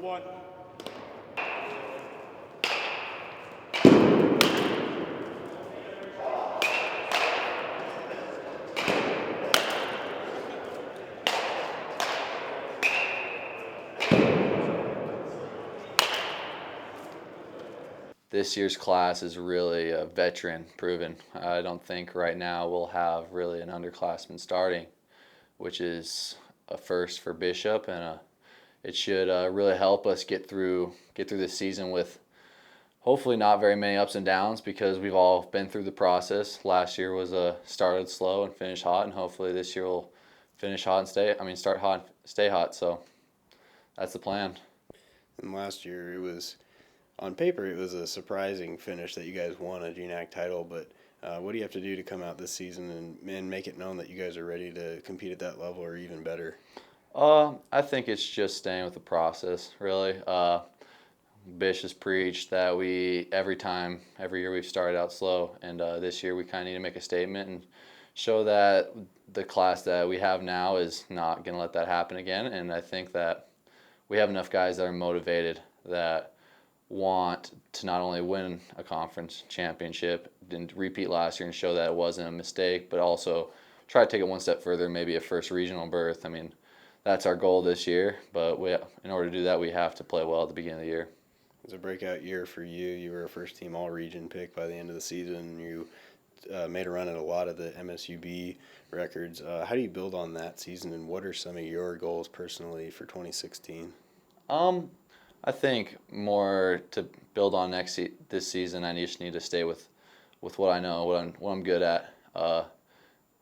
one. This year's class is really veteran proven. I don't think right now we'll have really an underclassman starting, which is a first for Bishop, and it should really help us get through this season with hopefully not very many ups and downs, because we've all been through the process. Last year was started slow and finished hot, and hopefully this year will finish hot and start hot and stay hot. So that's the plan. And last year it was, on paper, it was a surprising finish that you guys won a GNAC title, but what do you have to do to come out this season and make it known that you guys are ready to compete at that level or even better? I think it's just staying with the process, really. Bish has preached that every year we've started out slow, and this year we kind of need to make a statement and show that the class that we have now is not going to let that happen again. And I think that we have enough guys that are motivated, that want to not only win a conference championship, didn't repeat last year and show that it wasn't a mistake, but also try to take it one step further, maybe a first regional berth. I mean, that's our goal this year, but in order to do that, we have to play well at the beginning of the year. It was a breakout year for you. You were a first-team all-region pick by the end of the season. You made a run at a lot of the MSUB records. How do you build on that season, and what are some of your goals personally for 2016? I think more to build on this season, I just need to stay with what I know, what I'm good at.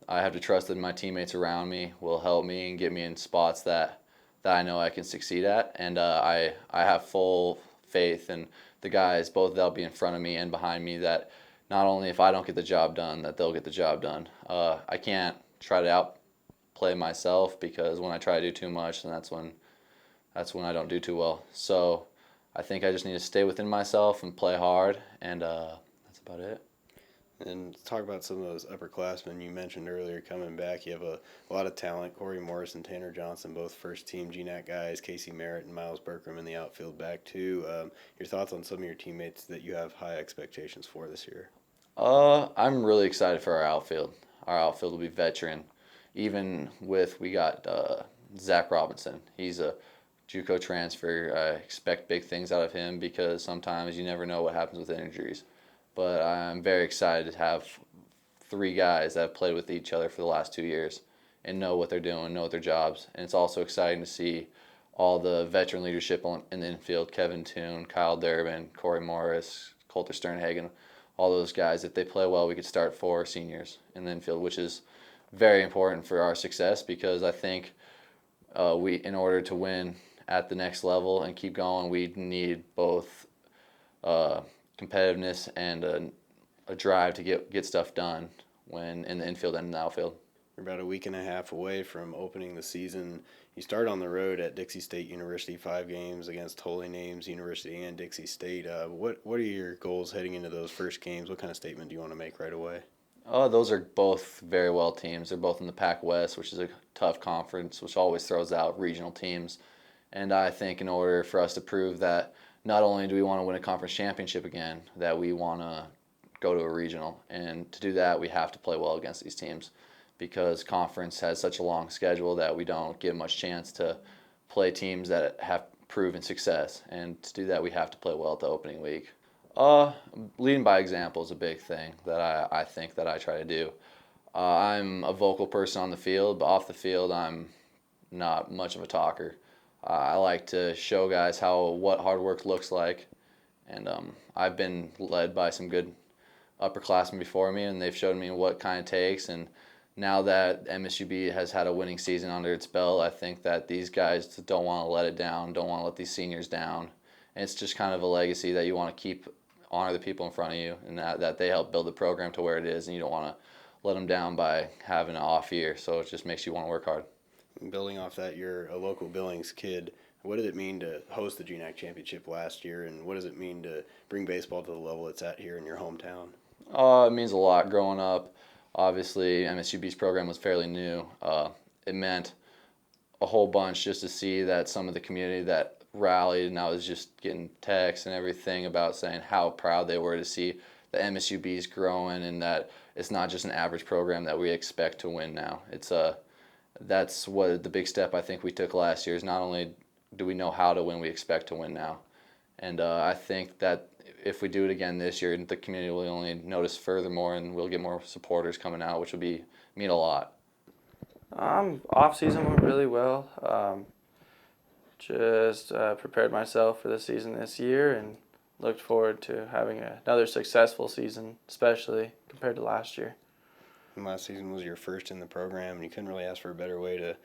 I have to trust that my teammates around me will help me and get me in spots that I know I can succeed at, and I have full faith in the guys, both that'll be in front of me and behind me, that not only if I don't get the job done, that they'll get the job done. I can't try to outplay myself, because when I try to do too much, then that's when I don't do too well. So I think I just need to stay within myself and play hard, and that's about it. And talk about some of those upperclassmen you mentioned earlier coming back. You have a lot of talent. Corey Morris and Tanner Johnson, both first-team GNAC guys. Casey Merritt and Miles Berkram in the outfield back too. Your thoughts on some of your teammates that you have high expectations for this year? I'm really excited for our outfield. Our outfield will be veteran. Even we got Zach Robinson. He's a JUCO transfer. I expect big things out of him, because sometimes you never know what happens with injuries. But I'm very excited to have three guys that have played with each other for the last 2 years and know what they're doing, know their jobs. And it's also exciting to see all the veteran leadership in the infield: Kevin Toon, Kyle Durbin, Corey Morris, Coulter Sternhagen, all those guys. If they play well, we could start 4 seniors in the infield, which is very important for our success, because I think in order to win at the next level and keep going, we need both competitiveness and a drive to get stuff done when in the infield and in the outfield. We're about a week and a half away from opening the season. You start on the road at Dixie State University, 5 games against Holy Names University and Dixie State. What are your goals heading into those first games? What kind of statement do you want to make right away? Those are both very well teams. They're both in the Pac West, which is a tough conference, which always throws out regional teams. And I think in order for us to prove that not only do we want to win a conference championship again, that we want to go to a regional. And to do that, we have to play well against these teams, because conference has such a long schedule that we don't get much chance to play teams that have proven success. And to do that, we have to play well at the opening week. Leading by example is a big thing that I think that I try to do. I'm a vocal person on the field, but off the field, I'm not much of a talker. I like to show guys what hard work looks like, and I've been led by some good upperclassmen before me, and they've showed me what kind it takes. And now that MSUB has had a winning season under its belt, I think that these guys don't want to let it down, don't want to let these seniors down. And it's just kind of a legacy that you want to honor the people in front of you, and that they help build the program to where it is, and you don't want to let them down by having an off year. So it just makes you want to work hard. Building off that, you're a local Billings kid. What did it mean to host the GNAC championship last year, and what does it mean to bring baseball to the level it's at here in your hometown? It means a lot. Growing up, obviously, MSUB's program was fairly new. It meant a whole bunch just to see that some of the community that rallied, and I was just getting texts and everything about saying how proud they were to see the MSUBs growing, and that it's not just an average program that we expect to win now. That's what the big step I think we took last year is not only do we know how to win, we expect to win now. And I think that if we do it again this year, the community will only notice furthermore, and we'll get more supporters coming out, which will mean a lot. Off season went really well. Just prepared myself for the season this year and looked forward to having another successful season, especially compared to last year. And last season was your first in the program, and you couldn't really ask for a better way to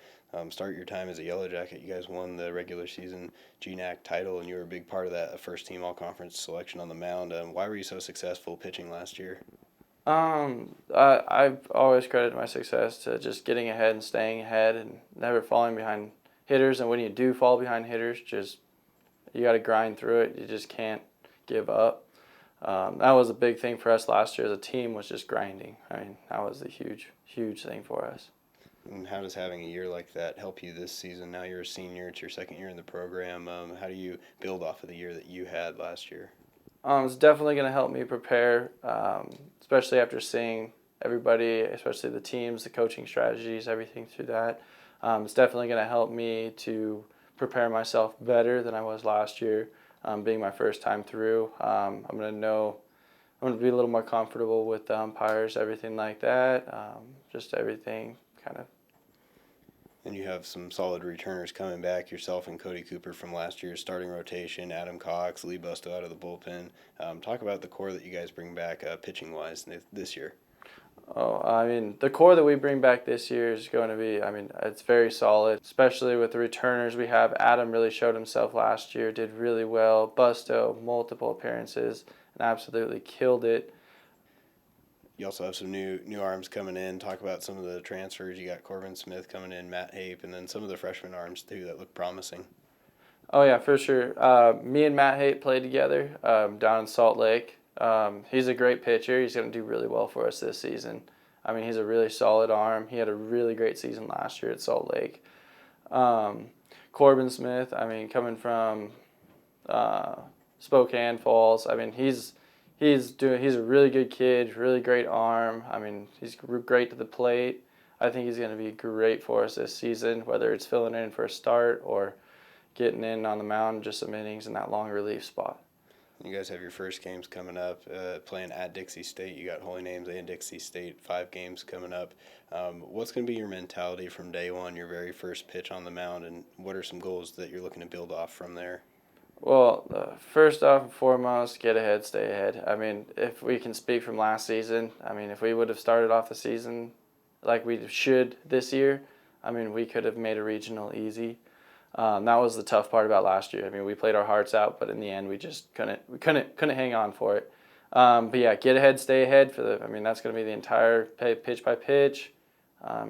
start your time as a Yellow Jacket. You guys won the regular season GNAC title, and you were a big part of that first team all-conference selection on the mound. Why were you so successful pitching last year? I've always credited my success to just getting ahead and staying ahead and never falling behind hitters. And when you do fall behind hitters, you got to grind through it. You just can't give up. That was a big thing for us last year as a team, was just grinding. I mean, that was a huge, huge thing for us. And how does having a year like that help you this season? Now you're a senior, it's your second year in the program. How do you build off of the year that you had last year? It's definitely going to help me prepare, especially after seeing everybody, especially the teams, the coaching strategies, everything through that. It's definitely going to help me to prepare myself better than I was last year. Being my first time through, I'm going to be a little more comfortable with the umpires, everything like that, just everything kind of. And you have some solid returners coming back, yourself and Cody Cooper from last year's starting rotation, Adam Cox, Lee Busto out of the bullpen. Talk about the core that you guys bring back pitching-wise this year. Oh, I mean, the core that we bring back this year is going to be, it's very solid, especially with the returners we have. Adam really showed himself last year, did really well. Busto, multiple appearances, and absolutely killed it. You also have some new arms coming in. Talk about some of the transfers. You got Corbin Smith coming in, Matt Hape, and then some of the freshman arms, too, that look promising. Oh, yeah, for sure. Me and Matt Hape played together down in Salt Lake. He's a great pitcher. He's going to do really well for us this season. I mean, he's a really solid arm. He had a really great season last year at Salt Lake. Corbin Smith, coming from Spokane Falls, he's a really good kid, really great arm. He's great to the plate. I think he's going to be great for us this season, whether it's filling in for a start or getting in on the mound, just some innings in that long relief spot. You guys have your first games coming up, playing at Dixie State. You got Holy Names and Dixie State, 5 games coming up. What's going to be your mentality from day one, your very first pitch on the mound, and what are some goals that you're looking to build off from there? Well, first off and foremost, get ahead, stay ahead. If we can speak from last season, if we would have started off the season like we should this year, we could have made a regional easy. That was the tough part about last year. We played our hearts out, but in the end, we just couldn't hang on for it. But yeah, get ahead, stay ahead that's going to be the entire pitch by pitch.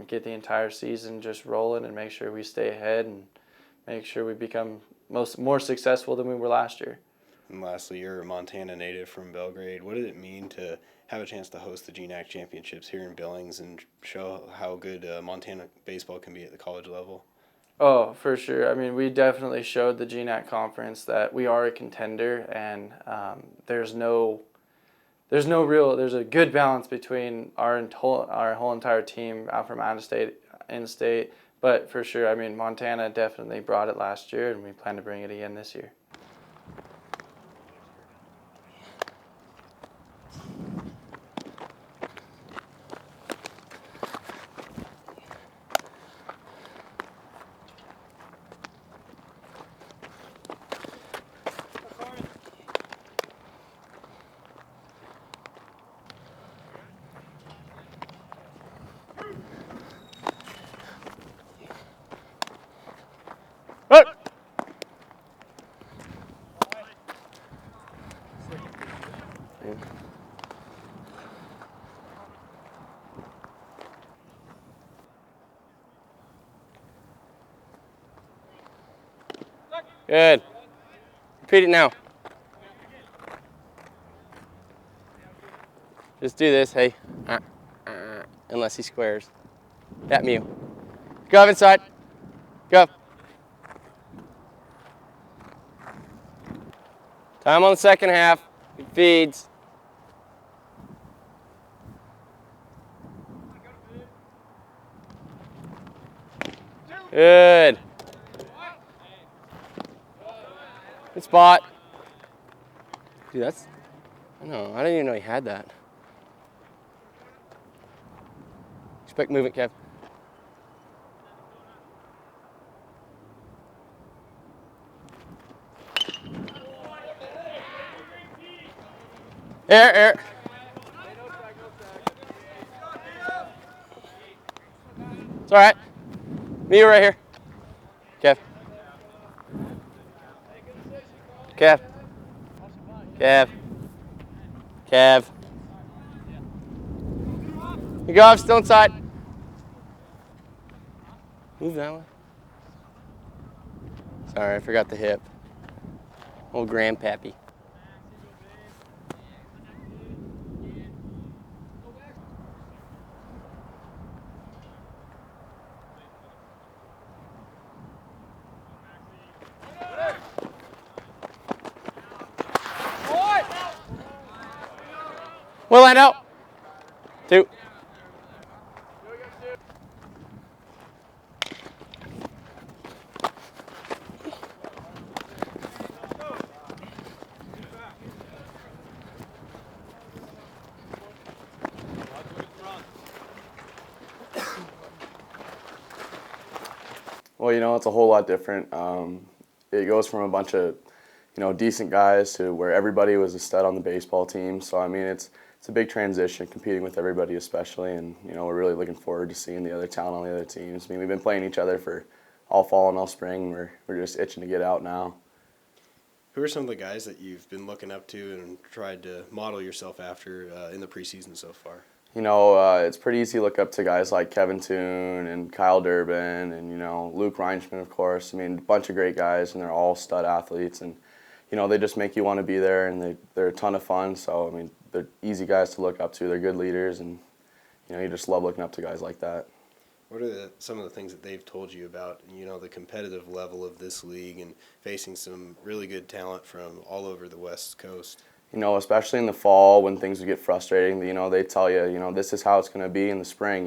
Get the entire season just rolling and make sure we stay ahead and make sure we become more successful than we were last year. And lastly, you're a Montana native from Belgrade. What did it mean to have a chance to host the GNAC championships here in Billings and show how good Montana baseball can be at the college level? Oh, for sure. We definitely showed the GNAC conference that we are a contender, and there's a good balance between our whole entire team out from out of state, in state. But for sure, Montana definitely brought it last year, and we plan to bring it again this year. Good. Repeat it now. Just do this, hey. Unless he squares. That Mew. Go up inside. Go. Time on the second half. Good feeds. Good. Good spot. Dude, that's, I know, I didn't even know he had that. Expect movement, Kev. Air. It's all right. Me right here. Kev. Kev. You go, I'm still inside. Move that way. Sorry, I forgot the hip. Old grandpappy. Well, line out. 2. Well, it's a whole lot different. It goes from a bunch of, decent guys to where everybody was a stud on the baseball team. So, I mean, it's a big transition, competing with everybody especially, and, we're really looking forward to seeing the other talent on the other teams. I mean, we've been playing each other for all fall and all spring. We're just itching to get out now. Who are some of the guys that you've been looking up to and tried to model yourself after in the preseason so far? It's pretty easy to look up to guys like Kevin Toon and Kyle Durbin and, Luke REINSCHMIDT, of course. I mean, a bunch of great guys, and they're all stud athletes. And, they just make you want to be there, and they're a ton of fun. So, I mean, they're easy guys to look up to. They're good leaders, and, you just love looking up to guys like that. What are some of the things that they've told you about, the competitive level of this league and facing some really good talent from all over the West Coast? Especially in the fall when things would get frustrating, they tell you, this is how it's going to be in the spring,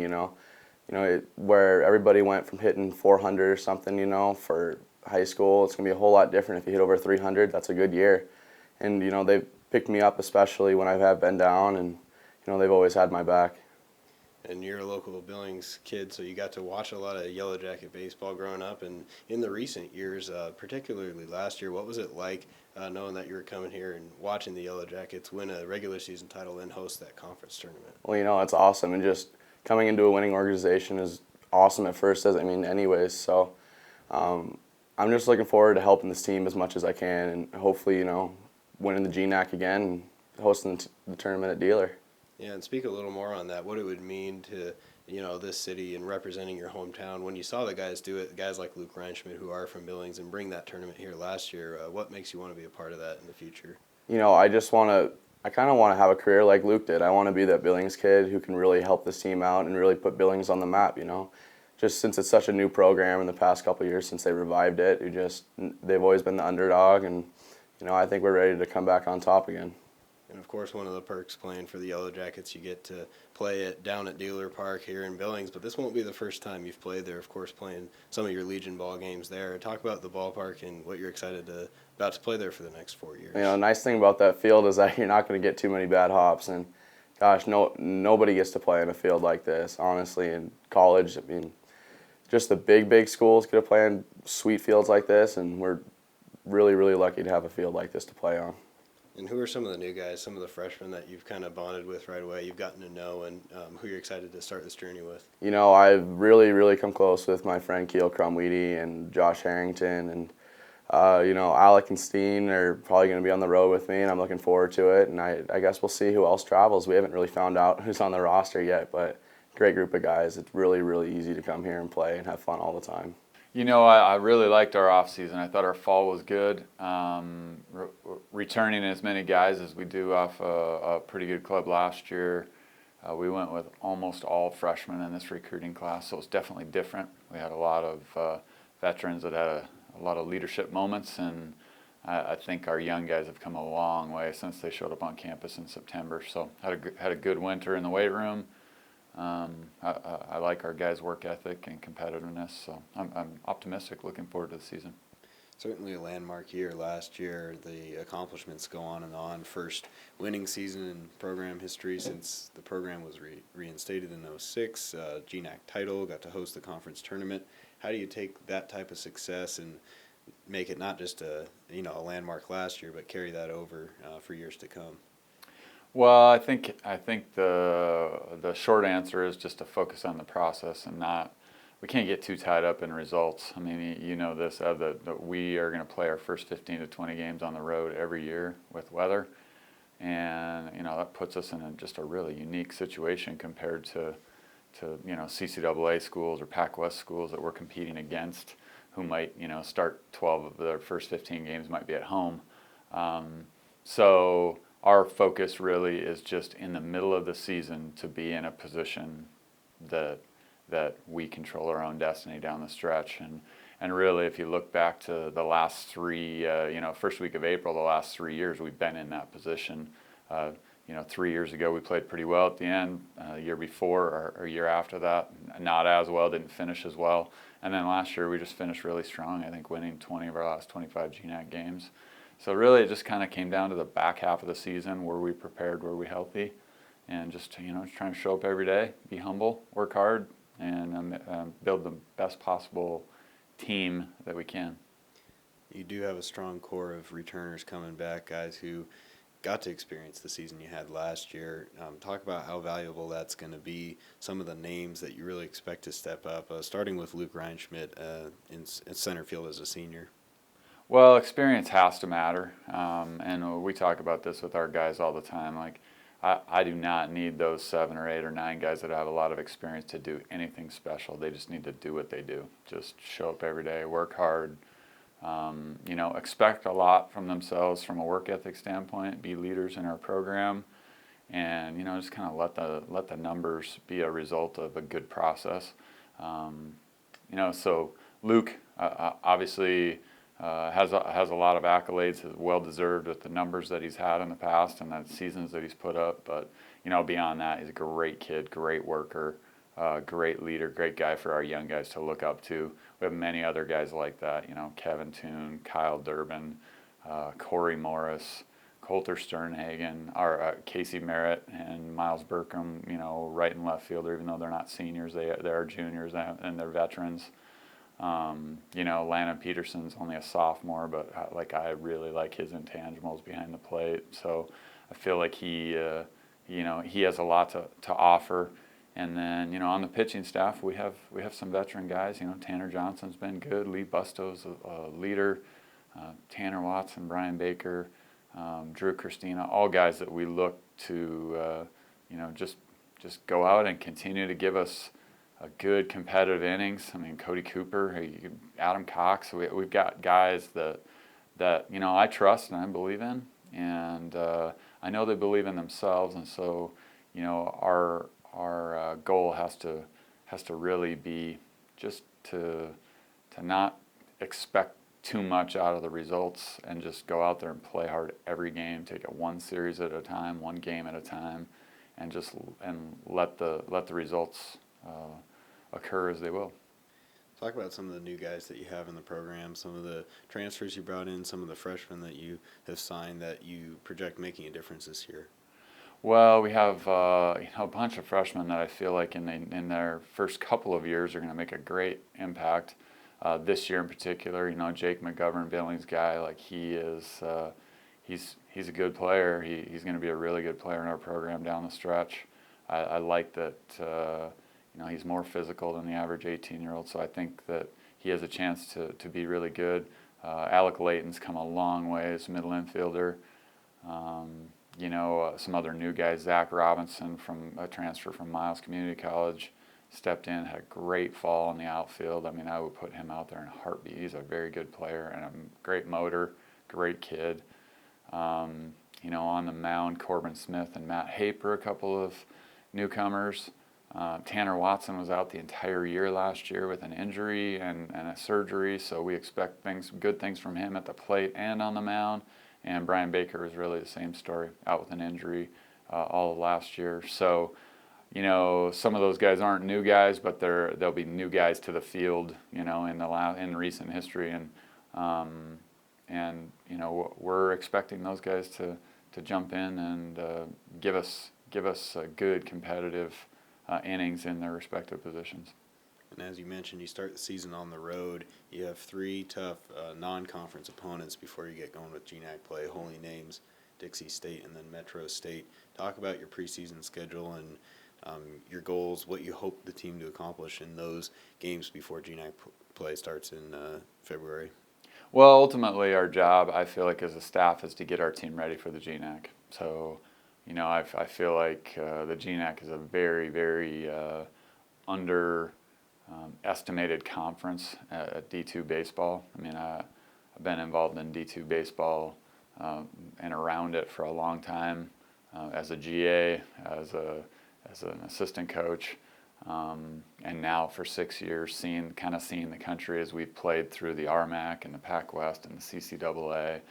where everybody went from hitting 400 or something, for high school, it's going to be a whole lot different. If you hit over 300, that's a good year. And, they've picked me up, especially when I have been down, and, they've always had my back. And you're a local Billings kid, so you got to watch a lot of Yellow Jacket baseball growing up. And in the recent years, particularly last year, what was it like knowing that you were coming here and watching the Yellow Jackets win a regular season title and host that conference tournament? Well, it's awesome. And just coming into a winning organization is awesome at first, anyways. So I'm just looking forward to helping this team as much as I can, and hopefully, winning the GNAC again and hosting the tournament at Dealer. Yeah, and speak a little more on that, what it would mean to, this city and representing your hometown. When you saw the guys do it, guys like Luke REINSCHMIDT who are from Billings and bring that tournament here last year, what makes you want to be a part of that in the future? I kind of want to have a career like Luke did. I want to be that Billings kid who can really help this team out and really put Billings on the map, Just since it's such a new program in the past couple of years since they revived it, they've always been the underdog, and, I think we're ready to come back on top again. And, of course, one of the perks playing for the Yellow Jackets, you get to play it down at Dealer Park here in Billings. But this won't be the first time you've played there, of course, playing some of your Legion ball games there. Talk about the ballpark and what you're about to play there for the next 4 years. The nice thing about that field is that you're not going to get too many bad hops. And, gosh, nobody gets to play in a field like this, honestly. In college, I mean, just the big schools get to play in sweet fields like this, and we're really, really lucky to have a field like this to play on. And who are some of the new guys, some of the freshmen that you've kind of bonded with right away, you've gotten to know, and who you're excited to start this journey with? I've really, really come close with my friend Keel Crumweedy and Josh Harrington, and, Alec and Steen are probably going to be on the road with me, and I'm looking forward to it. And I guess we'll see who else travels. We haven't really found out who's on the roster yet, but great group of guys. It's really, really easy to come here and play and have fun all the time. I really liked our off season. I thought our fall was good. Returning as many guys as we do off a pretty good club last year. We went with almost all freshmen in this recruiting class, so it's definitely different. We had a lot of veterans that had a lot of leadership moments, and I think our young guys have come a long way since they showed up on campus in September. So had a good winter in the weight room. I like our guys' work ethic and competitiveness. So I'm optimistic, looking forward to the season. Certainly a landmark year last year. The accomplishments go on and on. First winning season in program history since the program was reinstated in '06. GNAC title, got to host the conference tournament. How do you take that type of success and make it not just a landmark last year, but carry that over for years to come? Well, I think the short answer is just to focus on the process and not. We can't get too tied up in results. I mean, you know this, that we are going to play our first 15 to 20 games on the road every year with weather, and that puts us in just a really unique situation compared to CCAA schools or Pac-West schools that we're competing against, who might start 12 of their first 15 games might be at home. So our focus really is just in the middle of the season to be in a position that we control our own destiny down the stretch. And really, if you look back to the last three, first week of April, the last 3 years, we've been in that position. 3 years ago, we played pretty well at the end. The year before or a year after that, not as well, didn't finish as well. And then last year, we just finished really strong, I think winning 20 of our last 25 GNAC games. So really, it just kind of came down to the back half of the season. Were we prepared? Were we healthy? And just trying to show up every day, be humble, work hard, and build the best possible team that we can. You do have a strong core of returners coming back, guys who got to experience the season you had last year. Talk about how valuable that's going to be, some of the names that you really expect to step up, starting with Luke REINSCHMIDT in center field as a senior. Well, experience has to matter, and we talk about this with our guys all the time. Like, I do not need those 7 or 8 or 9 guys that have a lot of experience to do anything special. They just need to do what they do. Just show up every day, work hard, expect a lot from themselves from a work ethic standpoint, be leaders in our program, and just kind of let the numbers be a result of a good process. So Luke obviously has a lot of accolades, is well deserved with the numbers that he's had in the past and the seasons that he's put up. But beyond that, he's a great kid, great worker, great leader, great guy for our young guys to look up to. We have many other guys like that. Kevin Toon, Kyle Durbin, Corey Morris, Coulter Sternhagen, our Casey Merritt and Miles Burkham. Right and left fielder, even though they're not seniors, they are juniors and they're veterans. Landon Peterson's only a sophomore, but I really like his intangibles behind the plate. So I feel like he has a lot to offer. And then on the pitching staff we have some veteran guys. Tanner Johnson's been good. Lee Busto's a leader. Tanner Watson, Brian Baker, Drew Christina, all guys that we look to just go out and continue to give us a good competitive innings. I mean, Cody Cooper, Adam Cox. We've got guys that I trust and I believe in, and I know they believe in themselves. And so, our goal has to really be just to not expect too much out of the results and just go out there and play hard every game. Take it one series at a time, one game at a time, and let the results occur as they will. Talk about some of the new guys that you have in the program, some of the transfers you brought in, some of the freshmen that you have signed that you project making a difference this year. Well, we have a bunch of freshmen that I feel like in their first couple of years are going to make a great impact. This year in particular, Jake McGovern, Billings guy, he's a good player. He's going to be a really good player in our program down the stretch. I like that. He's more physical than the average 18-year-old, so I think that he has a chance to be really good. Alec Layton's come a long way as middle infielder. Some other new guys, Zach Robinson from a transfer from Miles Community College, stepped in, had a great fall in the outfield. I mean, I would put him out there in a heartbeat. He's a very good player and a great motor, great kid. On the mound, Corbin Smith and Matt Haper, a couple of newcomers. Tanner Watson was out the entire year last year with an injury and a surgery, so we expect good things from him at the plate and on the mound. And Brian Baker was really the same story, out with an injury all of last year. So, you know, some of those guys aren't new guys, but they'll be new guys to the field, you know, in recent history. And you know, we're expecting those guys to jump in and give us good competitive innings in their respective positions. And as you mentioned, you start the season on the road. You have 3 tough non-conference opponents before you get going with GNAC play. Holy names, Dixie State and then Metro State. Talk about your preseason schedule and your goals, what you hope the team to accomplish in those games before GNAC play starts in February. Well, ultimately, our job, I feel like, as a staff, is to get our team ready for the GNAC. So, you know, I feel like the GNAC is a very, very estimated conference at D2 baseball. I mean, I've been involved in D2 baseball and around it for a long time as a GA, as an assistant coach, and now for 6 years seeing the country as we've played through the RMAC and the Pac West and the CCAA,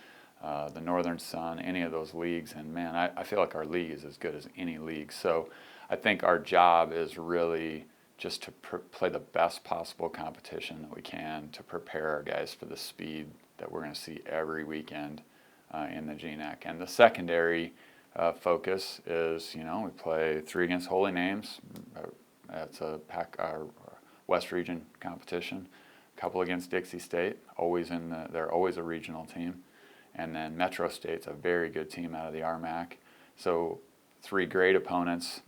the Northern Sun, any of those leagues. And man, I feel like our league is as good as any league. So I think our job is really just to play the best possible competition that we can to prepare our guys for the speed that we're going to see every weekend in the GNAC. And the secondary focus is, you know, we play 3 against Holy Names. That's a West Region competition. A couple against Dixie State. They're always a regional team. And then Metro State's a very good team out of the RMAC. So 3 great opponents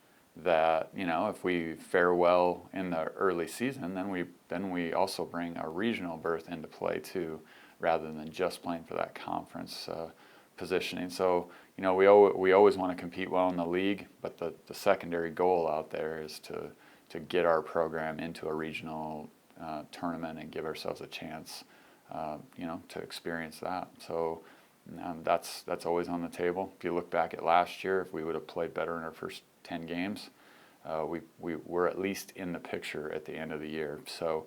that, you know, if we fare well in the early season, then we also bring a regional berth into play too, rather than just playing for that conference positioning. So, you know, we always want to compete well in the league, but the secondary goal out there is to get our program into a regional tournament and give ourselves a chance, you know, to experience that. So that's always on the table. If you look back at last year, if we would have played better in our first 10 games, we were at least in the picture at the end of the year. So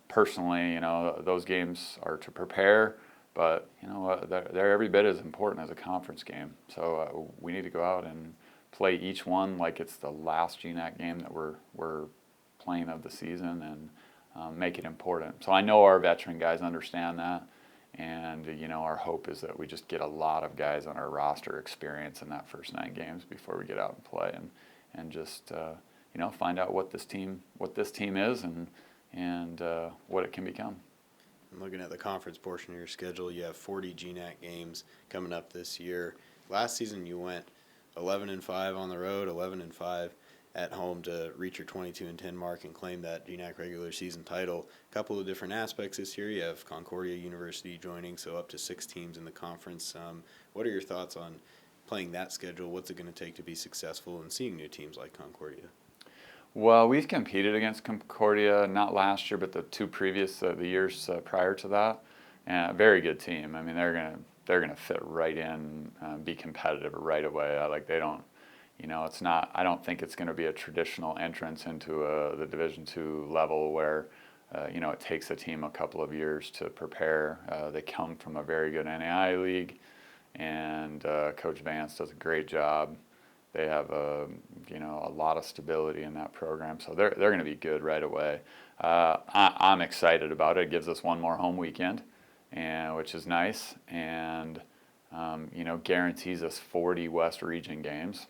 personally, you know, those games are to prepare, but you know, they're every bit as important as a conference game. So we need to go out and play each one like it's the last GNAC game that we're playing of the season, and make it important. So I know our veteran guys understand that, and you know, our hope is that we just get a lot of guys on our roster experience in that first 9 games before we get out and play, and just you know, find out what this team is and what it can become. Looking at the conference portion of your schedule, you have 40 GNAC games coming up this year. Last season you went 11-5 on the road, 11-5 at home to reach your 22-10 mark and claim that GNAC regular season title. A couple of different aspects this year. You have Concordia University joining, so up to 6 teams in the conference. What are your thoughts on playing that schedule? What's it going to take to be successful and seeing new teams like Concordia? Well, we've competed against Concordia, not last year, but the 2 previous, the years prior to that. And a very good team. I mean, they're gonna fit right in, be competitive right away. They don't, you know, it's not. I don't think it's going to be a traditional entrance into the Division II level where, you know, it takes a team a couple of years to prepare. They come from a very good NAI league, and Coach Vance does a great job. They have you know, a lot of stability in that program, so they're going to be good right away. I'm excited about it. It gives us one more home weekend, which is nice, and you know, guarantees us 40 West Region games,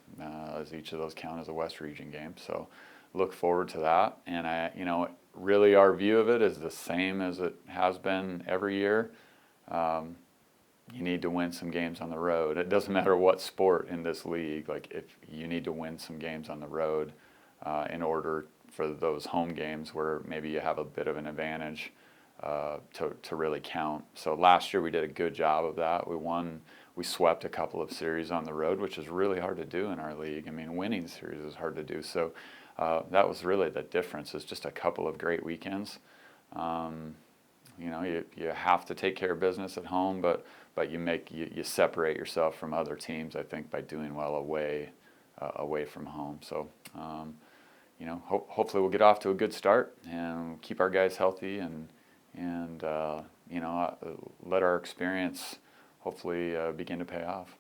as each of those count as a West Region game. So look forward to that. And you know, really our view of it is the same as it has been every year. You need to win some games on the road. It doesn't matter what sport in this league. Like, if you need to win some games on the road in order for those home games where maybe you have a bit of an advantage to really count. So last year we did a good job of that. We swept a couple of series on the road, which is really hard to do in our league. I mean, winning series is hard to do. So that was really the difference, is just a couple of great weekends. You know, you have to take care of business at home, but you separate yourself from other teams, I think, by doing well away from home. So you know, hopefully we'll get off to a good start and keep our guys healthy and you know, let our experience hopefully begin to pay off.